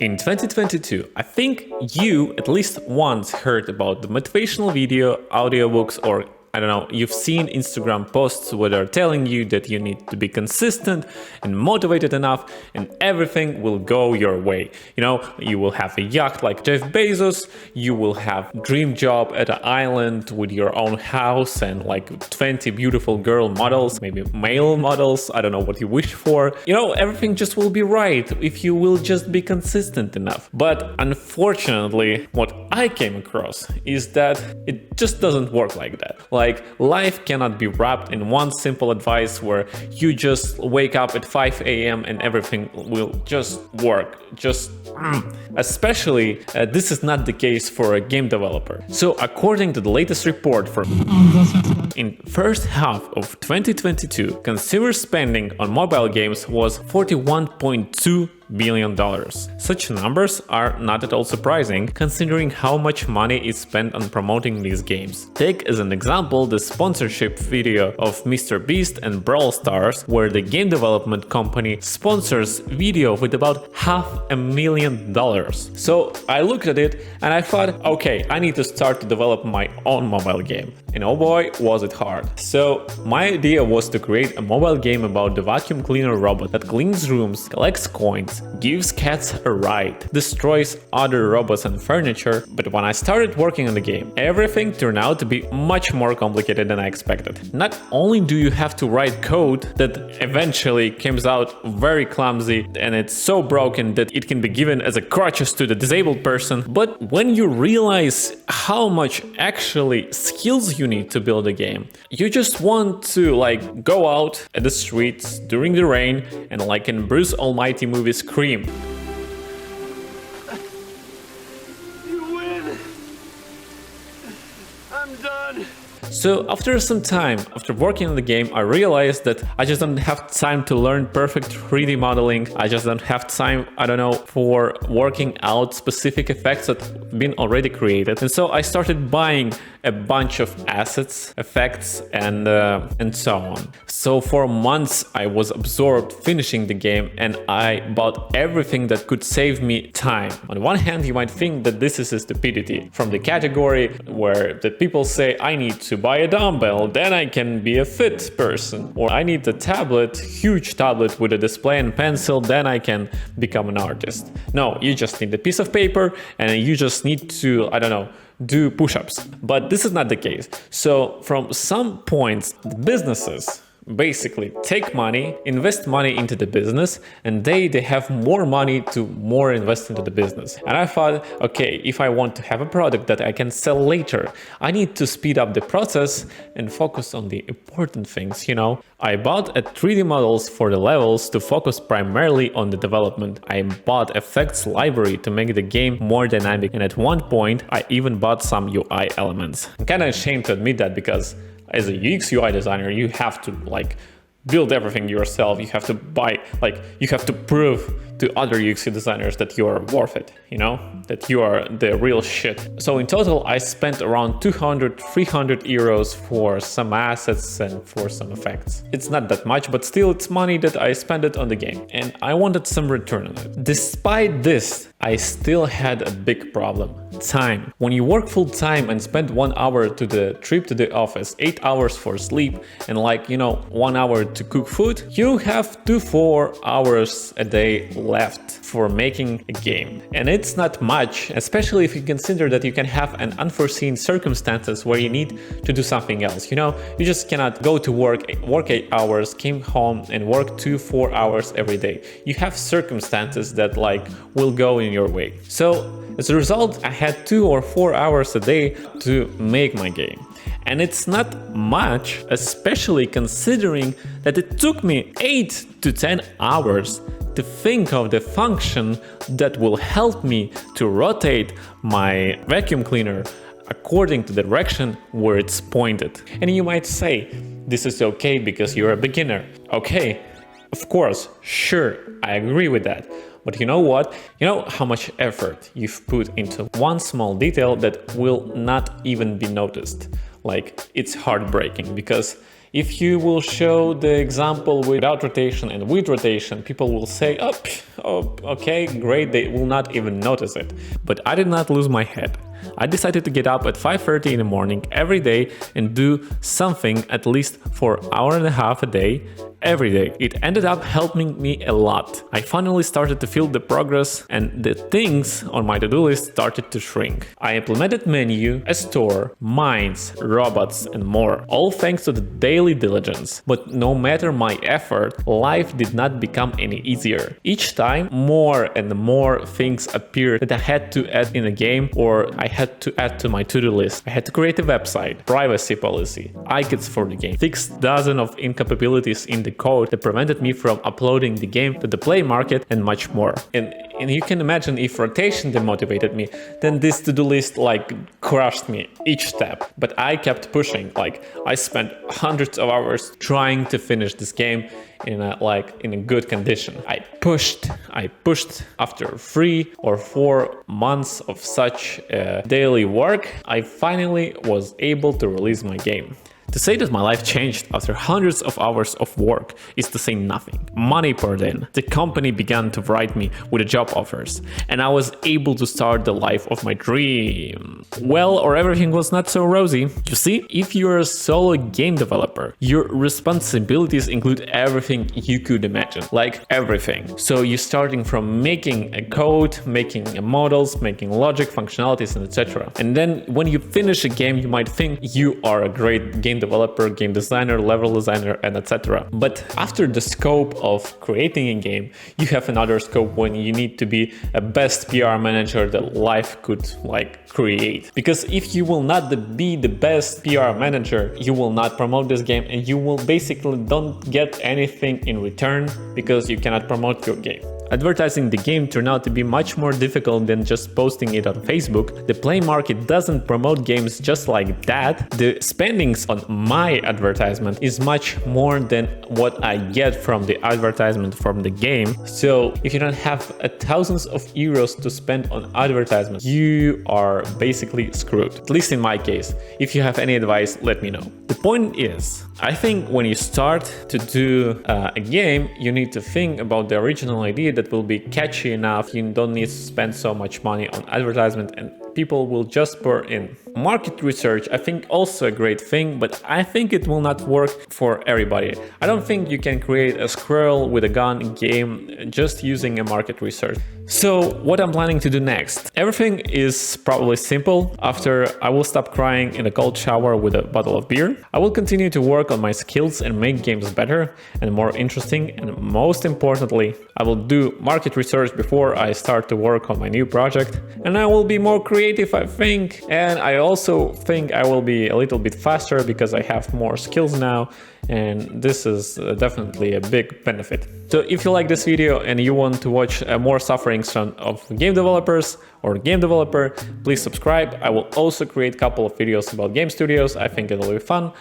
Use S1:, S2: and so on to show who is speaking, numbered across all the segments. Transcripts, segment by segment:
S1: In 2022, I think you at least once heard about the motivational video, audiobooks, or I don't know, you've seen Instagram posts where they're telling you that you need to be consistent and motivated enough and everything will go your way. You know, you will have a yacht like Jeff Bezos, you will have dream job at an island with your own house and like 20 beautiful girl models, maybe male models, I don't know what you wish for. You know, everything just will be right if you will just be consistent enough. But unfortunately, what I came across is that it just doesn't work like that. Like, life cannot be wrapped in one simple advice where you just wake up at 5 a.m. and everything will just work. Especially, this is not the case for a game developer. So, according to the latest report from in first half of 2022, consumer spending on mobile games was $41.2 billion. Such numbers are not at all surprising, considering how much money is spent on promoting these games. Take as an example the sponsorship video of Mr. Beast and Brawl Stars, where the game development company sponsors video with about $500,000. So I looked at it and I thought, okay, I need to start to develop my own mobile game. And oh boy, was it hard. So my idea was to create a mobile game about the vacuum cleaner robot that cleans rooms, collects coins, gives cats a ride, destroys other robots and furniture. But when I started working on the game, everything turned out to be much more complicated than I expected. Not only do you have to write code that eventually comes out very clumsy and it's so broken that it can be given as a crutches to the disabled person, but when you realize how much actually skills you need to build a game, you just want to like go out at the streets during the rain and like in Bruce Almighty movie scream.
S2: You win! I'm done!
S1: So after some time, after working on the game, I realized that I just don't have time to learn perfect 3D modeling. I just don't have time, I don't know, for working out specific effects that have been already created. And so I started buying a bunch of assets, effects, and so on. So for months I was absorbed finishing the game and I bought everything that could save me time. On one hand, you might think that this is a stupidity from the category where the people say I need to buy a dumbbell, then I can be a fit person, or I need a tablet, huge tablet with a display and pencil, then I can become an artist. No, you just need a piece of paper and you just need to, I don't know, do push-ups. But this is not the case. So from some points, businesses basically take money, invest money into the business, and they have more money to more invest into the business. And I thought, okay, if I want to have a product that I can sell later, I need to speed up the process and focus on the important things, you know. I bought a 3D models for the levels to focus primarily on the development. I bought effects library to make the game more dynamic, and at one point I even bought some UI elements. I'm kind of ashamed to admit that because as a UX UI designer, you have to like build everything yourself. You have to buy, like, you have to prove to other UX designers that you are worth it, you know, that you are the real shit. So in total, I spent around 200-300 euros for some assets and for some effects. It's not that much, but still it's money that I spent it on the game and I wanted some return on it. Despite this, I still had a big problem. Time. When you work full time and spend 1 hour to the trip to the office, 8 hours for sleep, and like, you know, 1 hour to cook food, you have 2-4 hours a day left for making a game. And it's not much, especially if you consider that you can have an unforeseen circumstances where you need to do something else. You know, you just cannot go to work 8 hours, came home and work 2-4 hours every day. You have circumstances that like will go in your way. So as a result, I had 2 or 4 hours a day to make my game. And it's not much, especially considering that it took me 8 to 10 hours to think of the function that will help me to rotate my vacuum cleaner according to the direction where it's pointed. And you might say, this is okay because you're a beginner. Okay, of course, sure, I agree with that. But you know what? You know how much effort you've put into one small detail that will not even be noticed. Like, it's heartbreaking because If you will show the example without rotation and with rotation, people will say, oh, okay, great, they will not even notice it. But I did not lose my head. I decided to get up at 5:30 in the morning every day and do something at least for an hour and a half a day, every day. It ended up helping me a lot. I finally started to feel the progress and the things on my to-do list started to shrink. I implemented menu, a store, mines, robots, and more, all thanks to the daily diligence. But no matter my effort, life did not become any easier. Each time, more and more things appeared that I had to add in a game or I had to add to my to-do list. I had to create a website, privacy policy, icons for the game, fix dozens of incapabilities in the code that prevented me from uploading the game to the Play Market, and much more. And you can imagine if rotation demotivated me, then this to-do list crushed me each step. But I kept pushing. I spent hundreds of hours trying to finish this game in a good condition. I pushed. After 3 or 4 months of such daily work, I finally was able to release my game. To say that my life changed after hundreds of hours of work is to say nothing. Money poured in, the company began to write me with job offers, and I was able to start the life of my dream. Well, or everything was not so rosy. You see, if you're a solo game developer, your responsibilities include everything you could imagine, like everything. So you're starting from making a code, making models, making logic, functionalities, and etc. And then when you finish a game, you might think you are a great game developer, game designer, level designer, and etc. But after the scope of creating a game, you have another scope when you need to be a best PR manager that life could create. Because if you will not be the best PR manager, you will not promote this game and you will basically don't get anything in return because you cannot promote your game. Advertising the game turned out to be much more difficult than just posting it on Facebook. The Play Market doesn't promote games just like that. The spendings on my advertisement is much more than what I get from the advertisement from the game. So if you don't have thousands of euros to spend on advertisement, you are basically screwed. At least in my case. If you have any advice, let me know. The point is, I think when you start to do a game, you need to think about the original idea that will be catchy enough. You don't need to spend so much money on advertisement and people will just pour in. Market research, I think also a great thing, but I think it will not work for everybody. I don't think you can create a squirrel with a gun game just using a market research. So what I'm planning to do next? Everything is probably simple. After I will stop crying in a cold shower with a bottle of beer. I will continue to work on my skills and make games better and more interesting. And most importantly, I will do market research before I start to work on my new project. And I will be more creative, I think. And I also think I will be a little bit faster because I have more skills now. And this is definitely a big benefit. So if you like this video and you want to watch more sufferings of game developers or game developer, please subscribe. I will also create a couple of videos about game studios. I think it'll be fun.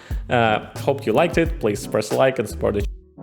S1: Hope you liked it. Please press like and support the channel.